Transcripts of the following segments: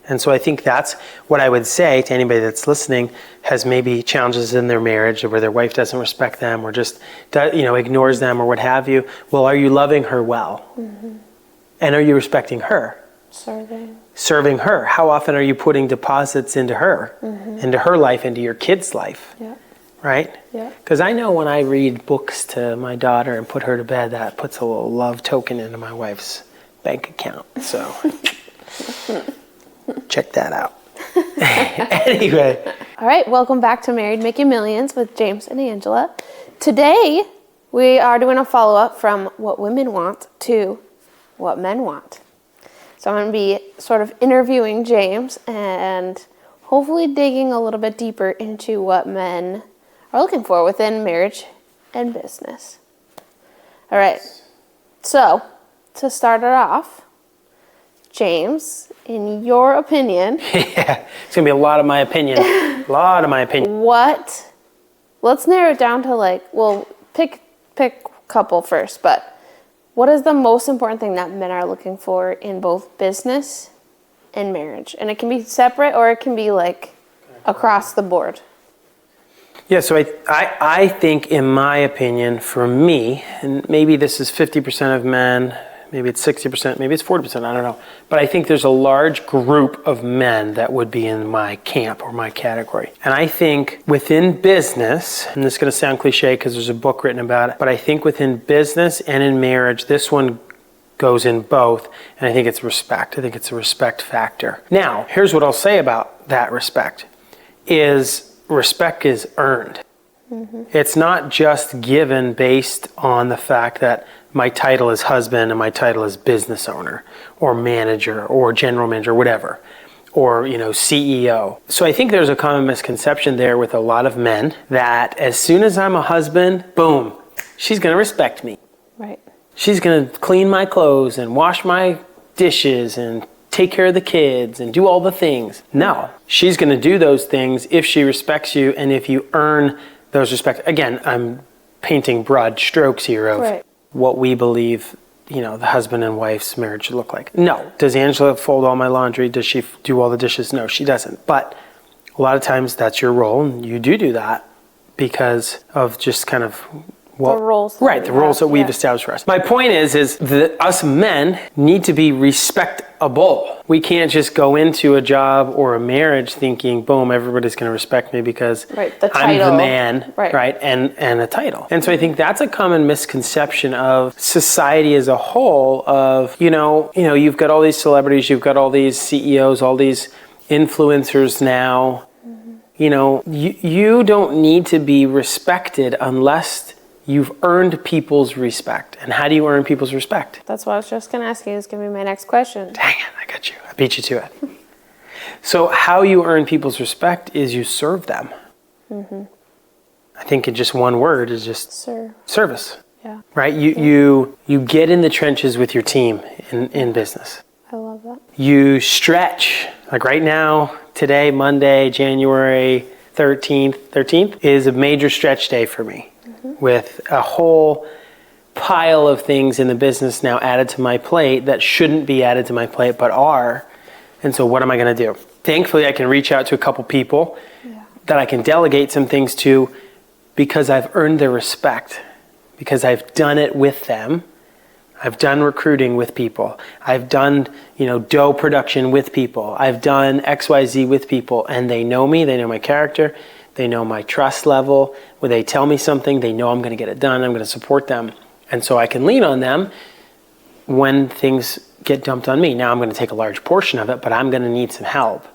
And so I think that's what I would say to anybody that's listening, has maybe challenges in their marriage or where their wife doesn't respect them or just, ignores them or what have you. Well, are you loving her well? Mm-hmm. And are you respecting her? Serving her. How often are you putting deposits into her, into her life, into your kid's life? Yeah. Right? Yeah. Because I know when I read books to my daughter and put her to bed, that puts a little love token into my wife's bank account. So check that out. Anyway. All right, welcome back to Married Making Millions with James and Angela. Today, we are doing a follow-up from what women want to what men want. So I'm going to be sort of interviewing James and hopefully digging a little bit deeper into what men are looking for within marriage and business. All right, so to start it off, James, in your opinion... Yeah, it's going to be a lot of my opinion. Let's narrow it down to pick a couple first, but what is the most important thing that men are looking for in both business and marriage? And it can be separate or it can be across the board. Yeah, so I think, in my opinion, for me, and maybe this is 50% of men, maybe it's 60%, maybe it's 40%, I don't know. But I think there's a large group of men that would be in my camp or my category. And I think within business, and this is going to sound cliche because there's a book written about it, but I think within business and in marriage, this one goes in both, and I think it's respect. I think it's a respect factor. Now, here's what I'll say about that respect, is respect is earned. Mm-hmm. It's not just given based on the fact that my title is husband and my title is business owner or manager or general manager, whatever, or, CEO. So I think there's a common misconception there with a lot of men that as soon as I'm a husband, boom, she's going to respect me. Right. She's going to clean my clothes and wash my dishes and take care of the kids and do all the things. No, she's going to do those things if she respects you and if you earn those respect. Again, I'm painting broad strokes here of what we believe, the husband and wife's marriage should look like. No. Does Angela fold all my laundry? Does she do all the dishes? No, she doesn't. But a lot of times that's your role, and you do that because of just kind of the roles. The roles that we've established for us. My point is that us men need to be respectable. We can't just go into a job or a marriage thinking, boom, everybody's going to respect me because I'm the man, right? And a title. And so I think that's a common misconception of society as a whole of, you've got all these celebrities, you've got all these CEOs, all these influencers now. Mm-hmm. You don't need to be respected unless you've earned people's respect. And how do you earn people's respect? That's what I was just going to ask you. It's going to be my next question. Dang it, I got you. I beat you to it. So how you earn people's respect is you serve them. Mm-hmm. I think in just one word is just service. Yeah. Right? You get in the trenches with your team in business. I love that. You stretch. Like right now, today, Monday, January 13th is a major stretch day for me. With a whole pile of things in the business now added to my plate that shouldn't be added to my plate but are. And so what am I going to do? Thankfully, I can reach out to a couple people that I can delegate some things to because I've earned their respect, because I've done it with them. I've done recruiting with people. I've done, dough production with people. I've done XYZ with people, and they know me, they know my character. They know my trust level. When they tell me something, they know I'm going to get it done. I'm going to support them. And so I can lean on them when things get dumped on me. Now I'm going to take a large portion of it, but I'm going to need some help.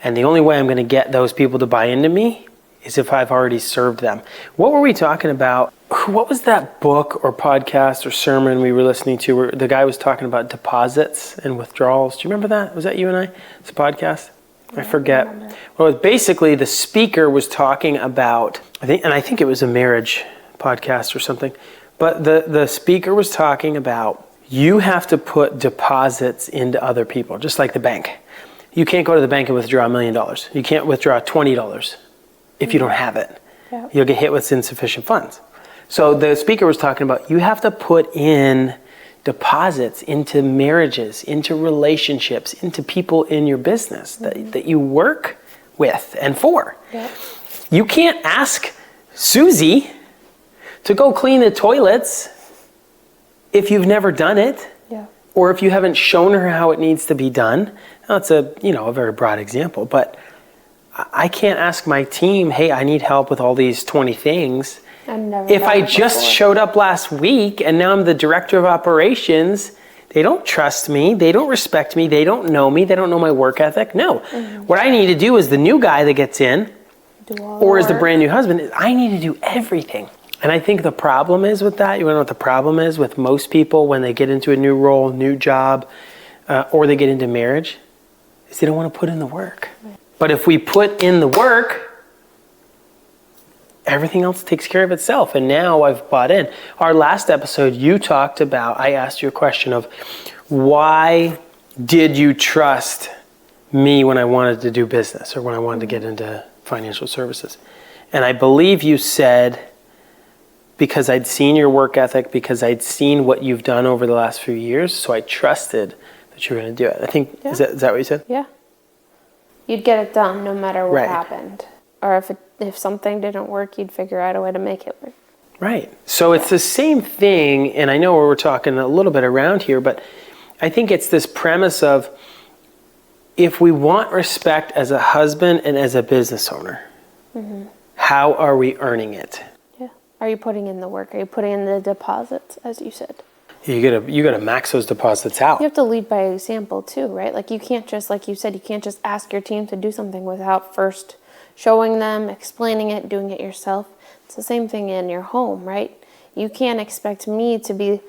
And the only way I'm going to get those people to buy into me is if I've already served them. What were we talking about? What was that book or podcast or sermon we were listening to where the guy was talking about deposits and withdrawals? Do you remember that? Was that you and I? It's a podcast. I forget. Well, basically the speaker was talking about, I think it was a marriage podcast or something, but the speaker was talking about you have to put deposits into other people, just like the bank. You can't go to the bank and withdraw $1 million. You can't withdraw $20 if you don't have it. Yeah. You'll get hit with insufficient funds. So the speaker was talking about you have to put in deposits into marriages, into relationships, into people in your business that you work with and for. Yeah. You can't ask Susie to go clean the toilets if you've never done it. Yeah. Or if you haven't shown her how it needs to be done. Now, it's a very broad example, but I can't ask my team, hey, I need help with all these 20 things. If I just showed up last week and now I'm the director of operations, they don't trust me, they don't respect me, they don't know me, they don't know my work ethic. No. What I need to do as the new guy that gets in, or as the brand new husband, is I need to do everything. And I think the problem is with that, you want to know what the problem is with most people when they get into a new role, new job, or they get into marriage, is they don't want to put in the work. But if we put in the work, everything else takes care of itself. And now I've bought in. Our last episode, you talked about, I asked you a question of, why did you trust me when I wanted to do business or when I wanted to get into financial services? And I believe you said, because I'd seen your work ethic, because I'd seen what you've done over the last few years, so I trusted that you were going to do it. I think, is that what you said? Yeah. You'd get it done no matter what Right. happened. Or if something didn't work, you'd figure out a way to make it work. Right. So it's the same thing, and I know we're talking a little bit around here, but I think it's this premise of, if we want respect as a husband and as a business owner, how are we earning it? Yeah. Are you putting in the work? Are you putting in the deposits, as you said? You gotta max those deposits out. You have to lead by example too, right? Like you can't just, like you said, you can't just ask your team to do something without first showing them, explaining it, doing it yourself. It's the same thing in your home, right? You can't expect me to be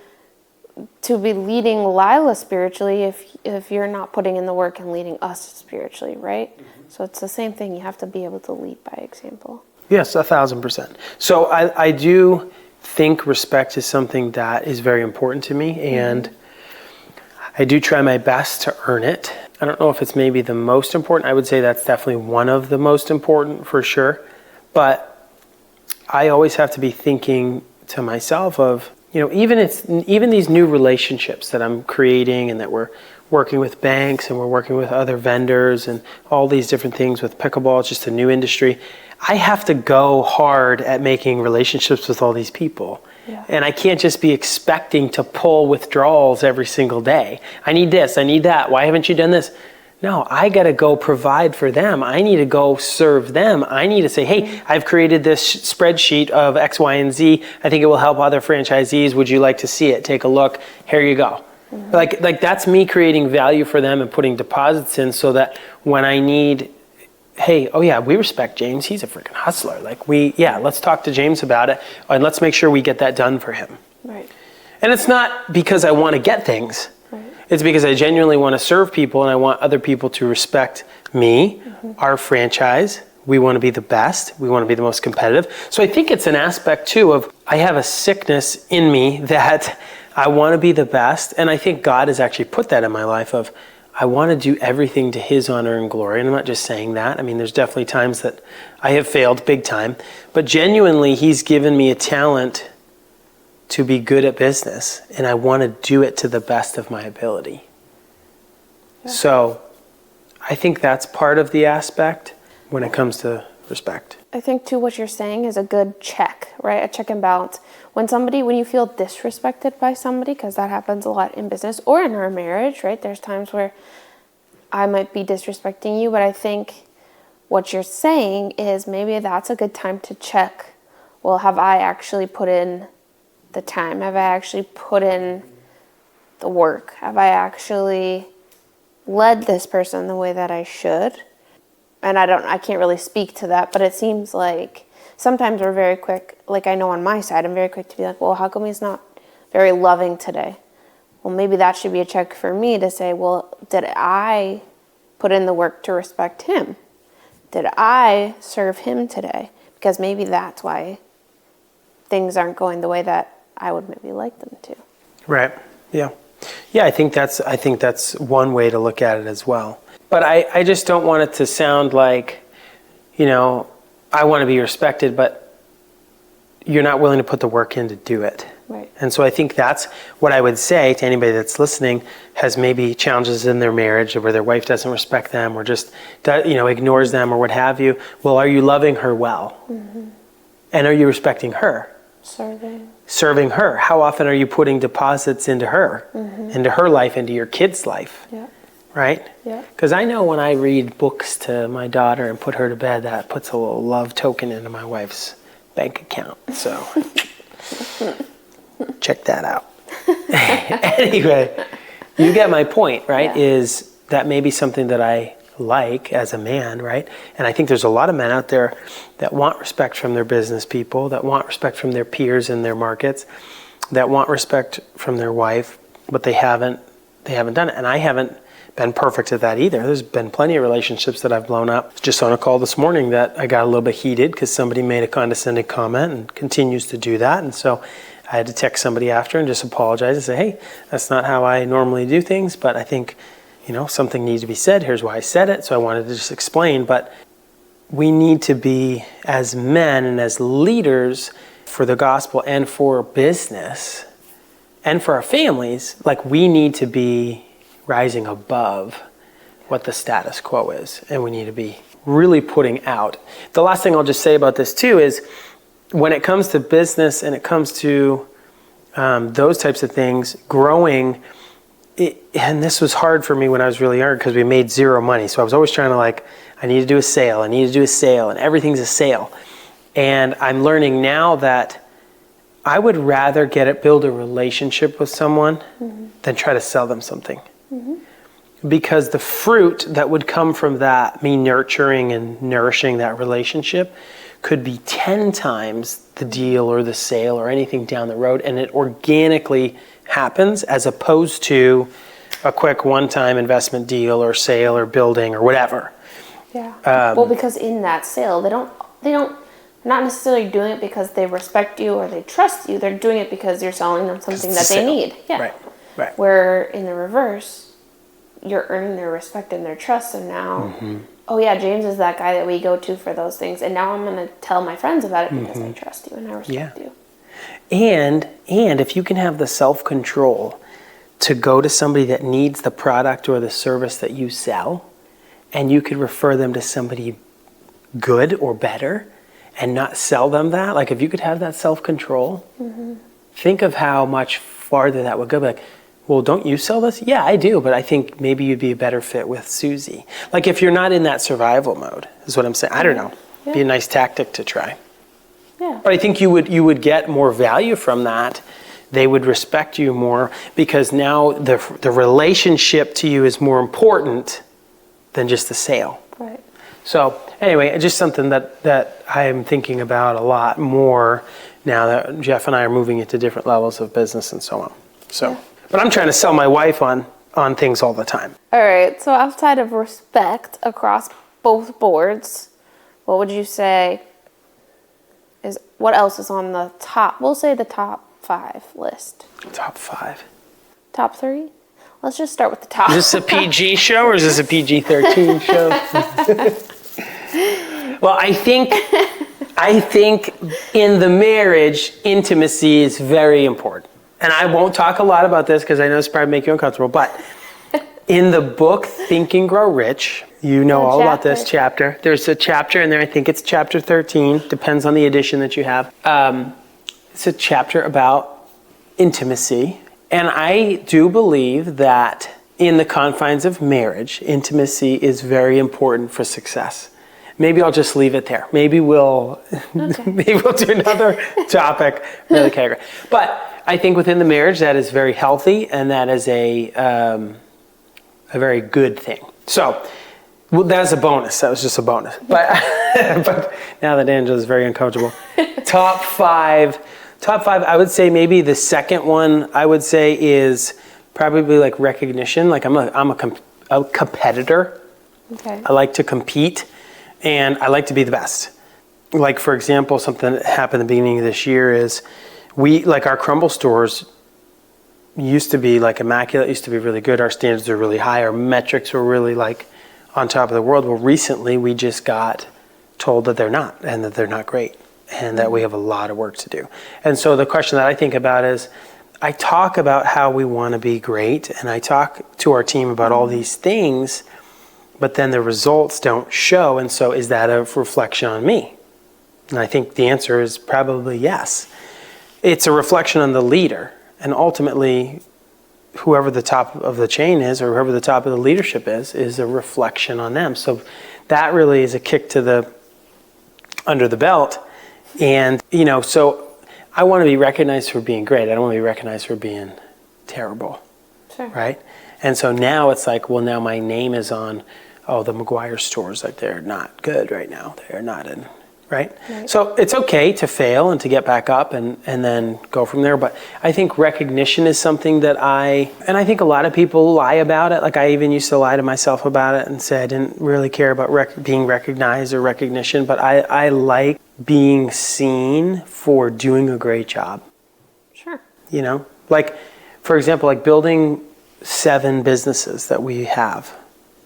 leading Lila spiritually if you're not putting in the work and leading us spiritually, right? So it's the same thing. You have to be able to lead by example. Yes, 1,000%. So I do think respect is something that is very important to me, and I do try my best to earn it. I don't know if it's maybe the most important. I would say that's definitely one of the most important for sure. But I always have to be thinking to myself of, even these new relationships that I'm creating and that we're working with banks and we're working with other vendors and all these different things with pickleball, it's just a new industry. I have to go hard at making relationships with all these people. Yeah. And I can't just be expecting to pull withdrawals every single day. I need this, I need that. Why haven't you done this? No, I got to go provide for them. I need to go serve them. I need to say, hey, I've created this spreadsheet of X, Y, and Z. I think it will help other franchisees. Would you like to see it? Take a look. Here you go. Like that's me creating value for them and putting deposits in so that when I need, hey, oh yeah, we respect James. He's a freaking hustler. Let's talk to James about it and let's make sure we get that done for him. Right. And it's not because I want to get things. Right. It's because I genuinely want to serve people and I want other people to respect me, our franchise. We want to be the best. We want to be the most competitive. So I think it's an aspect too of, I have a sickness in me that I want to be the best. And I think God has actually put that in my life of, I want to do everything to His honor and glory. And I'm not just saying that. I mean, there's definitely times that I have failed big time. But genuinely, He's given me a talent to be good at business. And I want to do it to the best of my ability. Yeah. So I think that's part of the aspect when it comes to respect. I think too what you're saying is a good check, right? A check and balance. When you feel disrespected by somebody, because that happens a lot in business or in our marriage, right? There's times where I might be disrespecting you, but I think what you're saying is maybe that's a good time to check, well, have I actually put in the time? Have I actually put in the work? Have I actually led this person the way that I should? And I can't really speak to that, but it seems like sometimes we're very quick, like I know on my side, I'm very quick to be like, well, how come he's not very loving today? Well, maybe that should be a check for me to say, well, did I put in the work to respect him? Did I serve him today? Because maybe that's why things aren't going the way that I would maybe like them to. Right. Yeah. Yeah, I think that's one way to look at it as well. But I just don't want it to sound like, I want to be respected, but you're not willing to put the work in to do it. Right. And so I think that's what I would say to anybody that's listening has maybe challenges in their marriage where their wife doesn't respect them or just ignores them or what have you. Well, are you loving her well? Mm-hmm. And are you respecting her? Serving her. How often are you putting deposits into her, into her life, into your kid's life? Yeah. Right? Yeah. Because I know when I read books to my daughter and put her to bed, that puts a little love token into my wife's bank account. So check that out. Anyway, you get my point, right? Yeah. Is that maybe something that I like as a man, right? And I think there's a lot of men out there that want respect from their business people, that want respect from their peers in their markets, that want respect from their wife, but they haven't done it. And I haven't been perfect at that either. There's been plenty of relationships that I've blown up. Just on a call this morning that I got a little bit heated because somebody made a condescending comment and continues to do that. And so I had to text somebody after and just apologize and say, hey, that's not how I normally do things, but I think something needs to be said. Here's why I said it. So I wanted to just explain. But we need to be, as men and as leaders for the gospel and for business and for our families, like we need to be rising above what the status quo is. And we need to be really putting out. The last thing I'll just say about this too is when it comes to business and it comes to those types of things, growing, and this was hard for me when I was really young because we made zero money. So I was always trying to I need to do a sale, and everything's a sale. And I'm learning now that I would rather build a relationship with someone than try to sell them something. Because the fruit that would come from that, me nurturing and nourishing that relationship, could be 10 times the deal or the sale or anything down the road, and it organically happens as opposed to a quick one-time investment deal or sale or building or whatever. Yeah. Well, because in that sale, they don't not necessarily doing it because they respect you or they trust you. They're doing it because you're selling them something that they need. Yeah. Right. Where in the reverse, you're earning their respect and their trust, and now, oh yeah, James is that guy that we go to for those things, and now I'm going to tell my friends about it because I trust you and I respect you. And if you can have the self-control to go to somebody that needs the product or the service that you sell, and you could refer them to somebody good or better and not sell them that, like if you could have that self-control, think of how much farther that would go. Like, well, don't you sell this? Yeah, I do, but I think maybe you'd be a better fit with Susie. Like if you're not in that survival mode, is what I'm saying. I don't know. Yeah. Be a nice tactic to try. Yeah. But I think you would get more value from that. They would respect you more because now the relationship to you is more important than just the sale. Right. So anyway, just something that I am thinking about a lot more now that Jeff and I are moving into different levels of business and so on. So, but I'm trying to sell my wife on things all the time. All right. So outside of respect across both boards, what would you say is what else is on the top? We'll say the top 5 list. Top 5. Top 3? Let's just start with the top. Is this a PG show or is this a PG-13 show? Well, I think in the marriage, intimacy is very important. And I won't talk a lot about this because I know it's probably make you uncomfortable, but in the book, Think and Grow Rich, you know all about this chapter. There's a chapter in there, I think it's chapter 13, depends on the edition that you have. It's a chapter about intimacy. And I do believe that in the confines of marriage, intimacy is very important for success. Maybe I'll just leave it there. Maybe we'll do another topic, another category. But I think within the marriage, that is very healthy, and that is a very good thing. So that's a bonus. That was just a bonus. But but now that Angela's very uncomfortable, top five. I would say maybe the second one I would say is probably like recognition. Like I'm a competitor. Okay. I like to compete, and I like to be the best. Like for example, something that happened at the beginning of this year is our crumble stores used to be like immaculate, used to be really good. Our standards are really high. Our metrics were really like on top of the world. Well, recently we just got told that they're not, and that they're not great. and that we have a lot of work to do. And so the question that I think about is, I talk about how we want to be great, and I talk to our team about all these things, but then the results don't show, and so is that a reflection on me? And I think the answer is probably yes. It's a reflection on the leader, and ultimately, whoever the top of the chain is, or whoever the top of the leadership is a reflection on them. So that really is a kick to the under the belt. And, so I want to be recognized for being great. I don't want to be recognized for being terrible. Sure. Right? And so now it's like, well, now my name is on, the McGuire stores, like they're not good right now. They're not in, right? So it's okay to fail and to get back up and then go from there. But I think recognition is something that I think a lot of people lie about it. Like I even used to lie to myself about it and say I didn't really care about being recognized or recognition. But I like being seen for doing a great job. Sure. Like, for example, like building 7 businesses that we have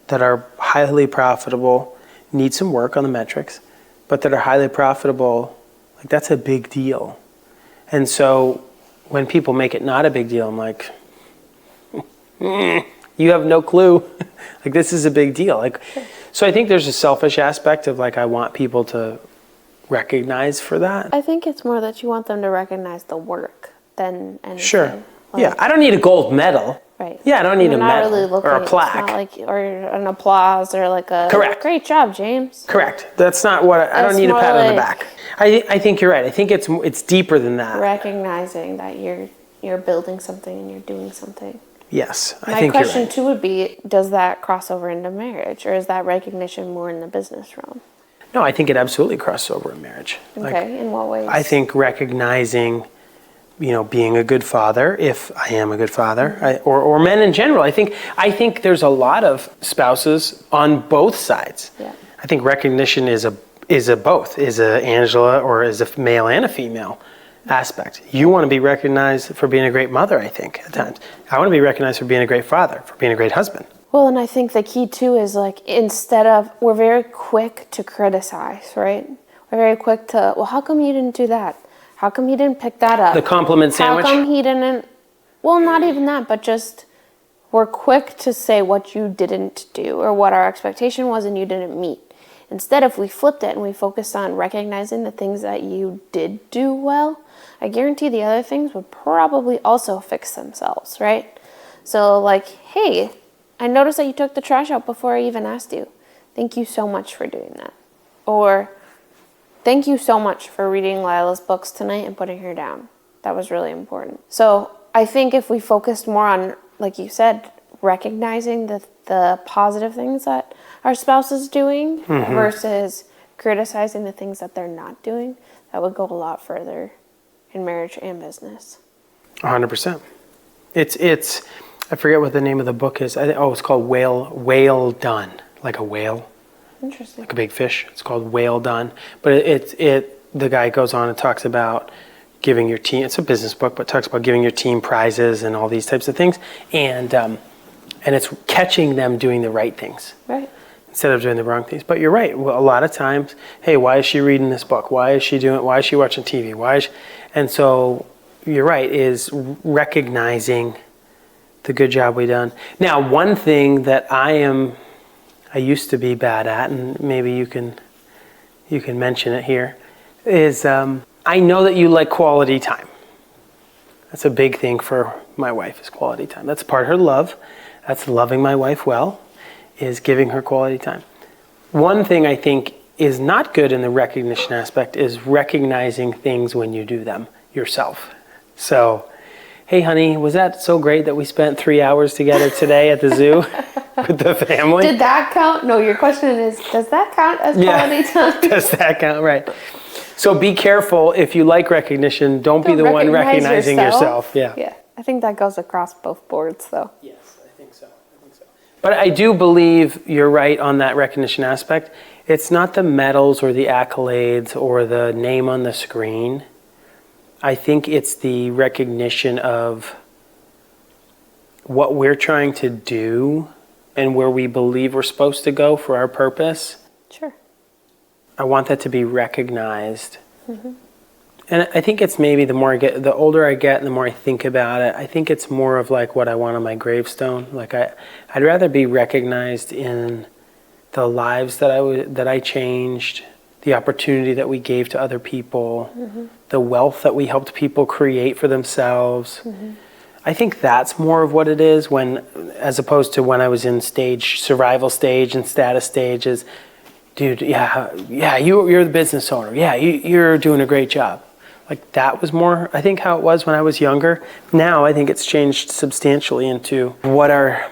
that are highly profitable, need some work on the metrics, but that are highly profitable, like that's a big deal. And so when people make it not a big deal, I'm like, you have no clue. Like this is a big deal. Like, so I think there's a selfish aspect of like, I want people to recognize for that. I think it's more that you want them to recognize the work than anything. Sure. Yeah, I don't need a gold medal. Right. Yeah, I don't need a medal really or a plaque. It's not like, or an applause or like a Correct. Great job, James. Correct. That's not what I don't need a pat on the like back. I think you're right. I think it's deeper than that. Recognizing that you're building something and you're doing something. Yes, I My think you're question right. too would be, does that cross over into marriage, or is that recognition more in the business realm? No, I think it absolutely crosses over in marriage. Okay, in what ways? I think recognizing, being a good father, if I am a good father, or men in general. I think there's a lot of spouses on both sides. Yeah. I think recognition is a both, is a Angela or is a male and a female aspect. You want to be recognized for being a great mother, I think, at times. I want to be recognized for being a great father, for being a great husband. Well, and I think the key too is like, we're very quick to criticize, right? We're very quick to, well, how come you didn't do that? How come he didn't pick that up? The compliment sandwich? How come he didn't? Well, not even that, but just we're quick to say what you didn't do or what our expectation was and you didn't meet. Instead, if we flipped it and we focused on recognizing the things that you did do well, I guarantee the other things would probably also fix themselves, right? So like, hey, I noticed that you took the trash out before I even asked you. Thank you so much for doing that. Or, thank you so much for reading Lila's books tonight and putting her down. That was really important. So I think if we focused more on, like you said, recognizing the positive things that our spouse is doing versus criticizing the things that they're not doing, that would go a lot further in marriage and business. 100%. It's I forget what the name of the book is. It's called Whale Done, like a whale. Interesting. Like a big fish. It's called Whale Done. But the guy goes on and talks about giving your team, it's a business book, but talks about giving your team prizes and all these types of things. And it's catching them doing the right things. Right. Instead of doing the wrong things. But you're right. Well, a lot of times, hey, why is she reading this book? Why is she watching TV? And so you're right, is recognizing the good job we done. Now, one thing that I used to be bad at, and maybe you can mention it here, is I know that you like quality time. That's a big thing for my wife, is quality time. That's part of her love. That's loving my wife well, is giving her quality time. One thing I think is not good in the recognition aspect is recognizing things when you do them yourself. So, hey honey, was that so great that we spent 3 hours together today at the zoo with the family? Did that count? No, your question is, does that count as quality time? Does that count? Right. So be careful if you like recognition, don't be the one recognizing yourself. Yeah. I think that goes across both boards though. Yes, I think so. But I do believe you're right on that recognition aspect. It's not the medals or the accolades or the name on the screen. I think it's the recognition of what we're trying to do and where we believe we're supposed to go for our purpose. Sure. I want that to be recognized And I think it's maybe the older I get and the more I think about it, I think it's more of like what I want on my gravestone. Like I'd rather be recognized in the lives that I changed, the opportunity that we gave to other people, the wealth that we helped people create for themselves. I think that's more of what it is as opposed to when I was in survival stage and status stages. Dude, you're the business owner. Yeah, you're doing a great job. Like that was more, I think, how it was when I was younger. Now I think it's changed substantially into what are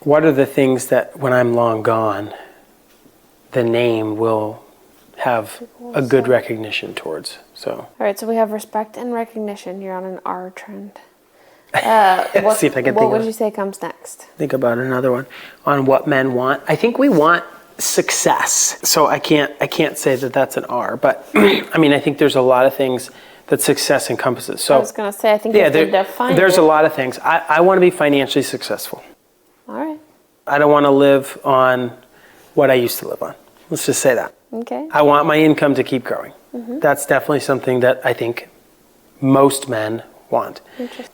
the things that when I'm long gone, the name will have a good recognition towards. So. All right, so we have respect and recognition. You're on an R trend. See if I can think. What would you say comes next? Think about another one on what men want. I think we want success. So I can't say that that's an R, but I mean I think there's a lot of things that success encompasses. So I was going to say I think you have to define there's it. a lot of things. I want to be financially successful. All right. I don't want to live on what I used to live on. Let's just say that. Okay. I want my income to keep growing. That's definitely something that I think most men want.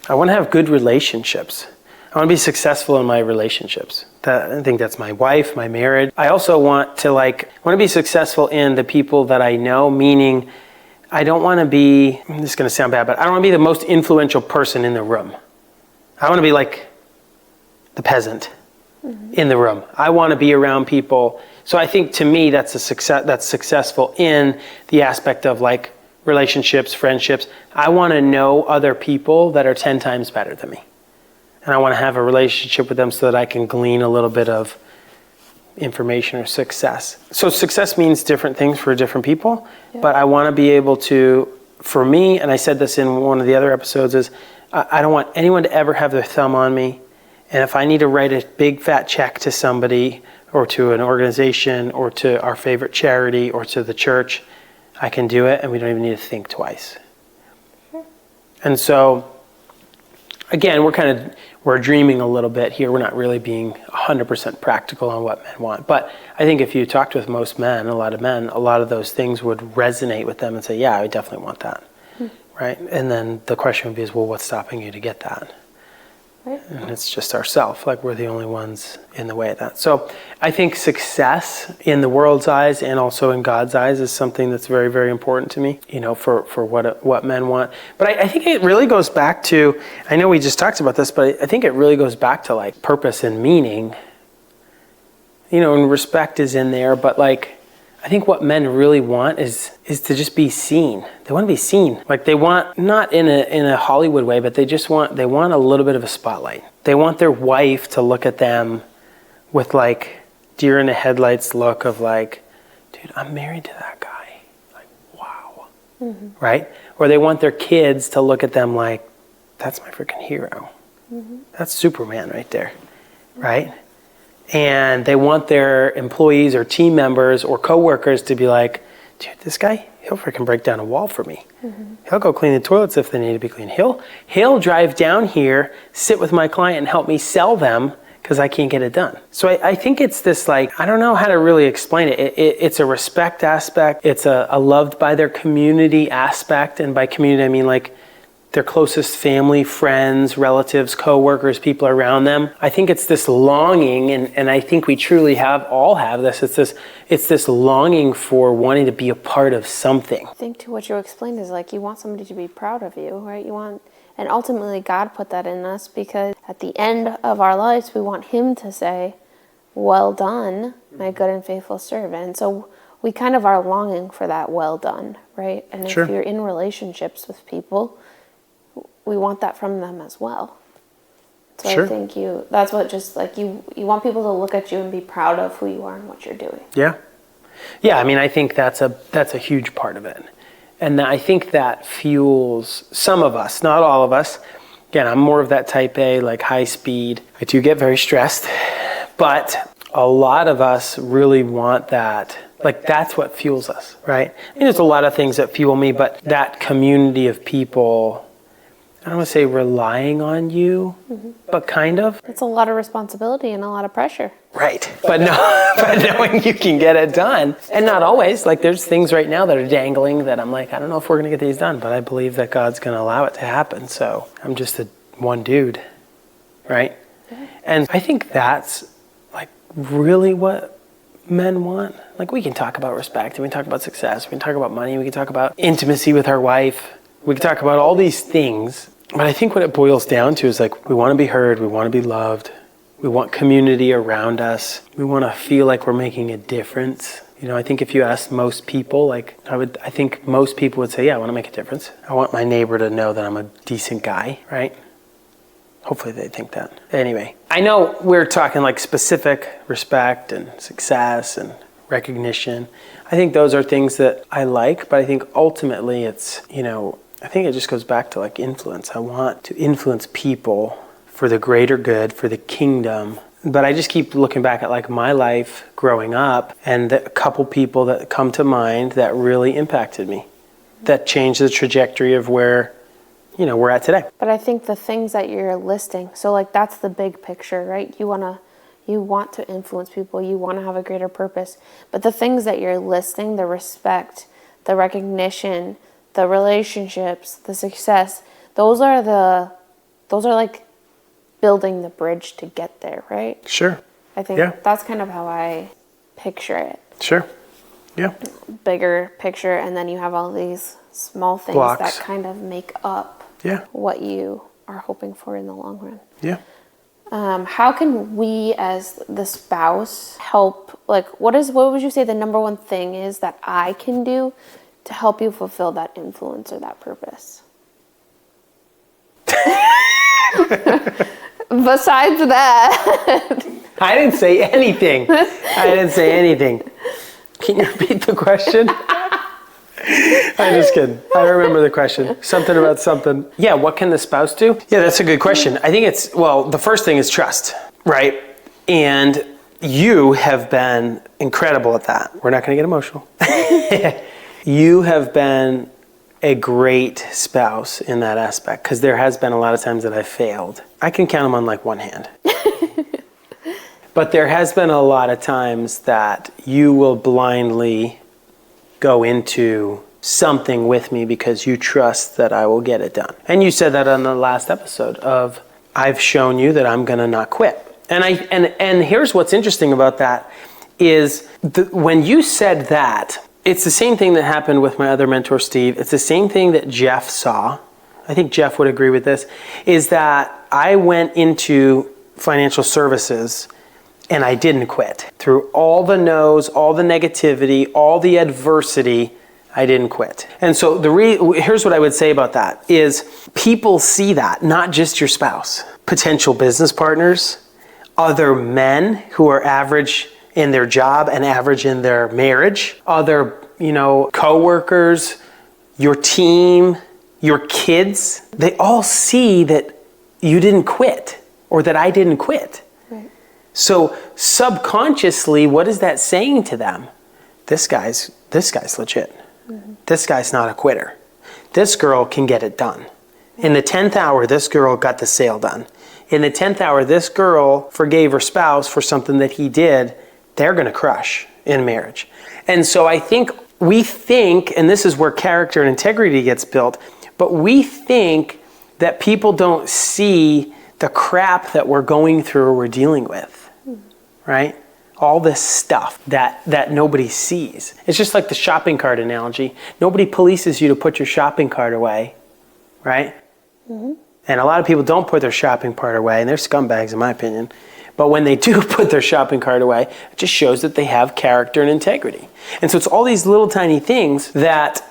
I want to have good relationships. I want to be successful in my relationships. I think that's my wife, my marriage. I also want to be successful in the people that I know, meaning I don't want to be, this is going to sound bad, but I don't want to be the most influential person in the room. I want to be like the peasant in the room. I want to be around people. So I think to me that's successful in the aspect of like relationships, friendships. I want to know other people that are 10 times better than me. And I want to have a relationship with them so that I can glean a little bit of information or success. So success means different things for different people, but I want to be able to, for me, and I said this in one of the other episodes, is I don't want anyone to ever have their thumb on me. And if I need to write a big fat check to somebody or to an organization or to our favorite charity or to the church, I can do it and we don't even need to think twice. And so, again, we're dreaming a little bit here. We're not really being 100% practical on what men want. But I think if you talked with most men, a lot of those things would resonate with them and say, yeah, I definitely want that. Right? And then the question would be, well, what's stopping you to get that? Right. And it's just ourself. Like we're the only ones in the way of that. So I think success in the world's eyes and also in God's eyes is something that's very, very important to me, for what men want. But I think it really goes back to, I know we just talked about this, but I think it really goes back to like purpose and meaning, and respect is in there. But like, I think what men really want is to just be seen. They want to be seen. Like they want, not in a Hollywood way, but they want a little bit of a spotlight. They want their wife to look at them with like deer in the headlights look of like, dude, I'm married to that guy. Like, wow. Right? Or they want their kids to look at them like, that's my freaking hero. That's Superman right there. Right? And they want their employees or team members or coworkers to be like, dude, this guy, he'll freaking break down a wall for me. He'll go clean the toilets if they need to be cleaned. He'll drive down here, sit with my client and help me sell them because I can't get it done. So I think it's this like, I don't know how to really explain it. It's a respect aspect. It's a loved by their community aspect. And by community, I mean like their closest family, friends, relatives, co-workers, people around them. I think it's this longing, and I think we truly all have this. It's this longing for wanting to be a part of something. I think to what you explained is like you want somebody to be proud of you, right? And ultimately God put that in us because at the end of our lives, we want Him to say, well done, my good and faithful servant. And so we kind of are longing for that well done, right? And if you're in relationships with people, we want that from them as well. So I think that's what just like you want people to look at you and be proud of who you are and what you're doing. Yeah. I mean, I think that's a huge part of it. And I think that fuels some of us, not all of us. Again, I'm more of that type A, like high speed. I do get very stressed, but a lot of us really want that. Like that's what fuels us, right? And there's a lot of things that fuel me, but that community of people, I don't want to say relying on you, but kind of. It's a lot of responsibility and a lot of pressure. Right. But no, but knowing you can get it done. And not always. Like there's things right now that are dangling that I'm like, I don't know if we're going to get these done, but I believe that God's going to allow it to happen. So I'm just one dude. Right. Yeah. And I think that's like really what men want. Like we can talk about respect and we can talk about success. We can talk about money. We can talk about intimacy with our wife. We can talk about all these things. But I think what it boils down to is like, we want to be heard. We want to be loved. We want community around us. We want to feel like we're making a difference. You know, I think if you asked most people, like I think most people would say, yeah, I want to make a difference. I want my neighbor to know that I'm a decent guy, right? Hopefully they think that. Anyway, I know we're talking like specific respect and success and recognition. I think those are things that I like, but I think ultimately it's, you know, I think it just goes back to like influence. I want to influence people for the greater good, for the kingdom. But I just keep looking back at like my life growing up and a couple people that come to mind that really impacted me, that changed the trajectory of where, you know, we're at today. But I think the things that you're listing, so like that's the big picture, right? You want to influence people, you want to have a greater purpose. But the things that you're listing, the respect, the recognition, the relationships, the success, those are like building the bridge to get there, right? Sure. I think that's kind of how I picture it. Sure. Yeah. Bigger picture, and then you have all these small things that kind of make up what you are hoping for in the long run. Yeah. How can we as the spouse help, like what would you say the number one thing is that I can do to help you fulfill that influence or that purpose? Besides that. I didn't say anything. Can you repeat the question? I'm just kidding. I remember the question. Something about something. Yeah, what can the spouse do? Yeah, that's a good question. I think the first thing is trust, right? And you have been incredible at that. We're not going to get emotional. You have been a great spouse in that aspect because there has been a lot of times that I've failed. I can count them on like one hand. But there has been a lot of times that you will blindly go into something with me because you trust that I will get it done. And you said that on the last episode of I've shown you that I'm going to not quit. And here's what's interesting about that is when you said that, it's the same thing that happened with my other mentor, Steve. It's the same thing that Jeff saw. I think Jeff would agree with this, is that I went into financial services and I didn't quit. Through all the no's, all the negativity, all the adversity, I didn't quit. And so here's what I would say about that is people see that, not just your spouse, potential business partners, other men who are average in their job and average in their marriage, other, coworkers, your team, your kids, they all see that you didn't quit or that I didn't quit. Right. So subconsciously, what is that saying to them? This guy's legit. Mm-hmm. This guy's not a quitter. This girl can get it done. In the 10th hour, this girl got the sale done. In the 10th hour, this girl forgave her spouse for something that he did. They're going to crush in marriage. And so I think we think, and this is where character and integrity gets built, but we think that people don't see the crap that we're going through or we're dealing with, right? All this stuff that nobody sees. It's just like the shopping cart analogy. Nobody polices you to put your shopping cart away, right? Mm-hmm. And a lot of people don't put their shopping cart away, and they're scumbags in my opinion. But when they do put their shopping cart away, it just shows that they have character and integrity. And so it's all these little tiny things that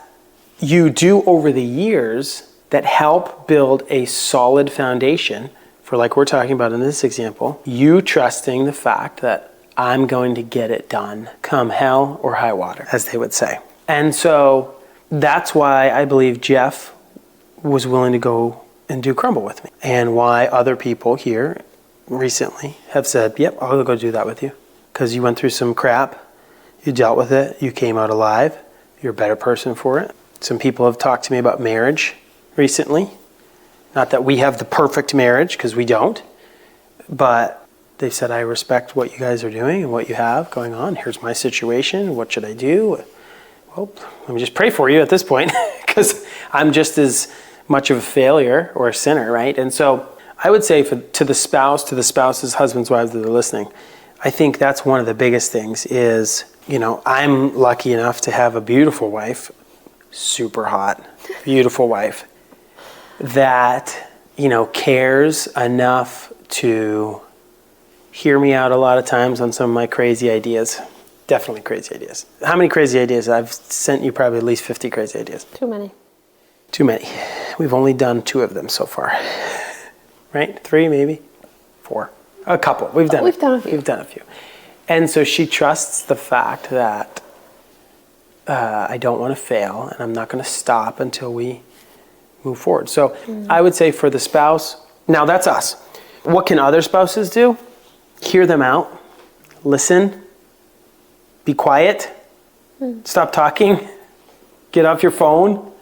you do over the years that help build a solid foundation for, like we're talking about in this example, you trusting the fact that I'm going to get it done, come hell or high water, as they would say. And so that's why I believe Jeff was willing to go and do Crumble with me, and why other people here recently have said, yep, I'll go do that with you, because you went through some crap, you dealt with it, you came out alive, you're a better person for it. Some people have talked to me about marriage recently, Not that we have the perfect marriage, because we don't, but they said, I respect what you guys are doing and what you have going on. Here's my situation. What should I do? Well, let me just pray for you at this point, because I'm just as much of a failure or a sinner, right? And so I would say to the spouses, husbands, wives that are listening, I think that's one of the biggest things is, I'm lucky enough to have a beautiful wife, super hot, beautiful wife, that, cares enough to hear me out a lot of times on some of my crazy ideas. Definitely crazy ideas. How many crazy ideas? I've sent you probably at least 50 crazy ideas. Too many. Too many. We've only done 2 of them so far. Right? 3 maybe? 4. A couple. We've done a few. We've done a few. And so she trusts the fact that I don't want to fail and I'm not going to stop until we move forward. So I would say for the spouse, now that's us. What can other spouses do? Hear them out. Listen. Be quiet. Stop talking. Get off your phone.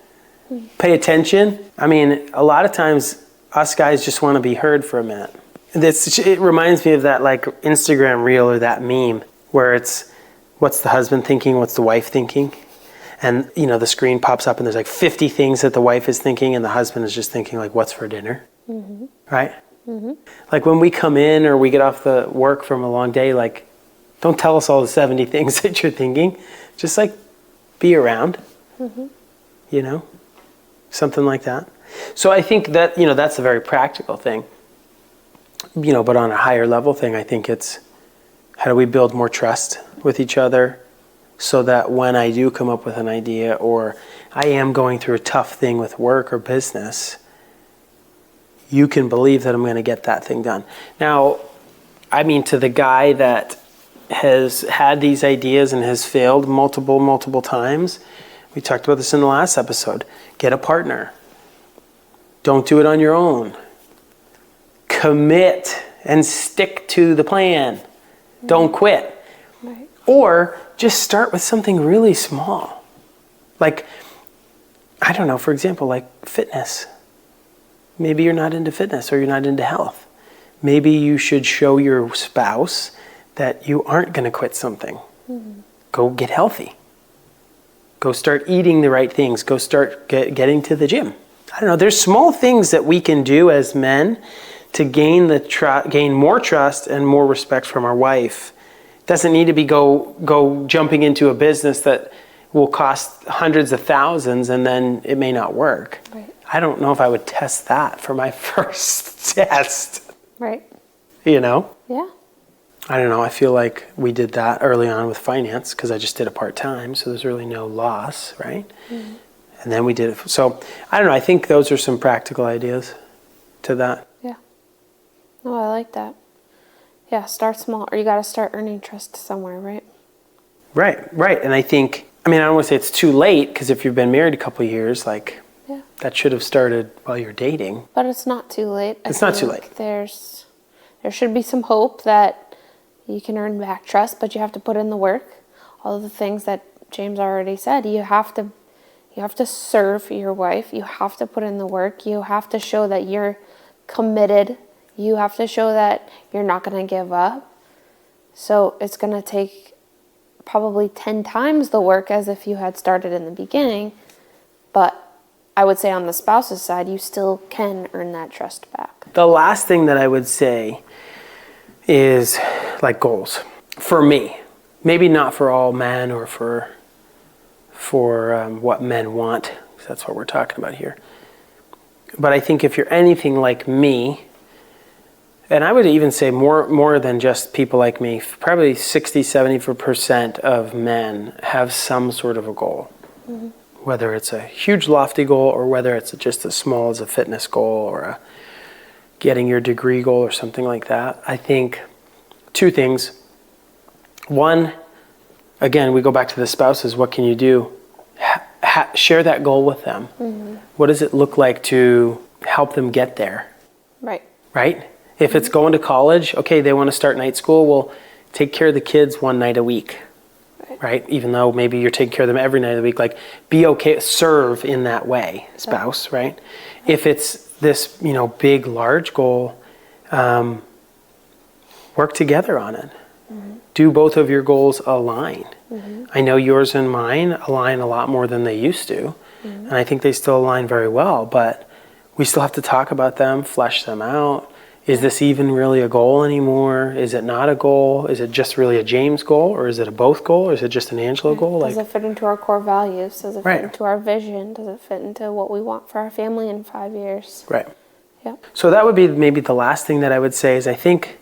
Pay attention. I mean, a lot of times us guys just want to be heard for a minute. It reminds me of that like Instagram reel or that meme where it's what's the husband thinking, what's the wife thinking? And the screen pops up and there's like 50 things that the wife is thinking and the husband is just thinking like, what's for dinner? Right? Like when we come in or we get off the work from a long day, like don't tell us all the 70 things that you're thinking. Just like be around, something like that. So I think that, that's a very practical thing, but on a higher level thing, I think it's how do we build more trust with each other so that when I do come up with an idea or I am going through a tough thing with work or business, you can believe that I'm going to get that thing done. Now, I mean, to the guy that has had these ideas and has failed multiple times, we talked about this in the last episode. Get a partner. Don't do it on your own. Commit and stick to the plan. Don't quit. Right. Or just start with something really small. Like, I don't know, for example, like fitness. Maybe you're not into fitness or you're not into health. Maybe you should show your spouse that you aren't going to quit something. Go get healthy. Go start eating the right things. Go start getting to the gym. I don't know. There's small things that we can do as men to gain more trust and more respect from our wife. It doesn't need to be go jumping into a business that will cost hundreds of thousands and then it may not work. Right. I don't know if I would test that for my first test. Right. Yeah. I don't know. I feel like we did that early on with finance because I just did it part-time, so there's really no loss, right? And then we did it. So I don't know. I think those are some practical ideas to that. Yeah. Oh, I like that. Yeah, start small, or you got to start earning trust somewhere, right? Right. And I think, I don't want to say it's too late because if you've been married a couple of years, like that should have started while you're dating. But it's not too late. It's not too late. There should be some hope that you can earn back trust, but you have to put in the work. All of the things that James already said, you have to serve your wife. You have to put in the work. You have to show that you're committed. You have to show that you're not going to give up. So it's going to take probably 10 times the work as if you had started in the beginning. But I would say on the spouse's side, you still can earn that trust back. The last thing that I would say is like goals for me. Maybe not for all men or for what men want, because that's what we're talking about here. But I think if you're anything like me, and I would even say more than just people like me, probably 60-70% of men have some sort of a goal. Whether it's a huge lofty goal or whether it's just as small as a fitness goal or a getting your degree goal or something like that. I think 2 things. One, again, we go back to the spouses. What can you do? Share that goal with them. What does it look like to help them get there? Right? If it's going to college, okay, they want to start night school, well, take care of the kids 1 night a week. Right? Even though maybe you're taking care of them every night of the week, like be okay, serve in that way, spouse, right? If it's this, big, large goal, work together on it. Do both of your goals align? I know yours and mine align a lot more than they used to, and I think they still align very well, but we still have to talk about them, flesh them out. Is this even really a goal anymore? Is it not a goal? Is it just really a James goal, or is it a both goal, or is it just an Angela goal? Does it fit into our core values? Does it Right. fit into our vision? Does it fit into what we want for our family in 5 years? Right. Yep. So that would be maybe the last thing that I would say is I think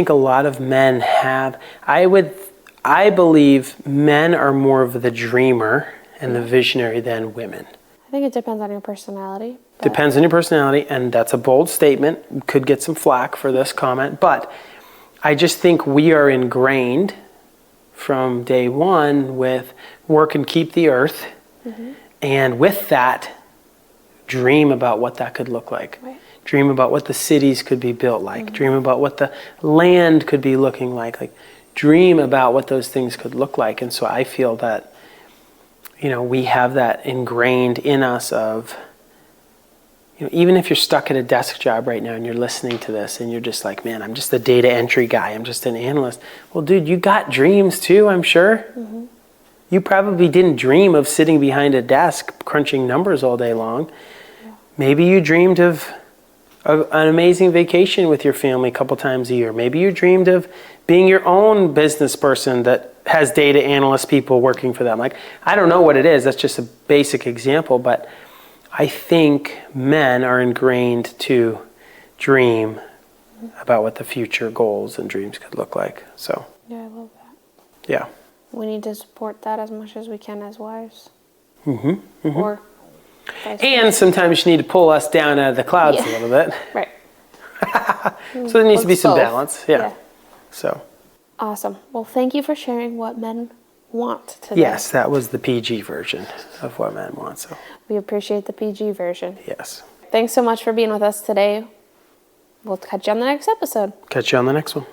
a lot of men have, I believe men are more of the dreamer and the visionary than women. I think it depends on your personality. Depends on your personality, and that's a bold statement. Could get some flack for this comment, but I just think we are ingrained from day one with work and keep the earth, and with that, dream about what that could look like. Right. Dream about what the cities could be built like. Dream about what the land could be looking like. Dream about what those things could look like. And so I feel that, we have that ingrained in us of, even if you're stuck at a desk job right now and you're listening to this and you're just like, man, I'm just a data entry guy. I'm just an analyst. Well, dude, you got dreams too, I'm sure. You probably didn't dream of sitting behind a desk crunching numbers all day long. Yeah. Maybe you dreamed of an amazing vacation with your family a couple times a year. Maybe you dreamed of being your own business person that has data analyst people working for them. I don't know what it is. That's just a basic example, but I think men are ingrained to dream about what the future goals and dreams could look like. So, Yeah, I love that. yeah. We need to support that as much as we can as wives. And Or vice versa. sometimes you need to pull us down out of the clouds a little bit. Right. So there needs to be some Both. balance. Yeah. So. Awesome. Well, thank you for sharing what men want today. Yes, that was the PG version of what men want. So. We appreciate the PG version. Yes. Thanks so much for being with us today. We'll catch you on the next episode. Catch you on the next one.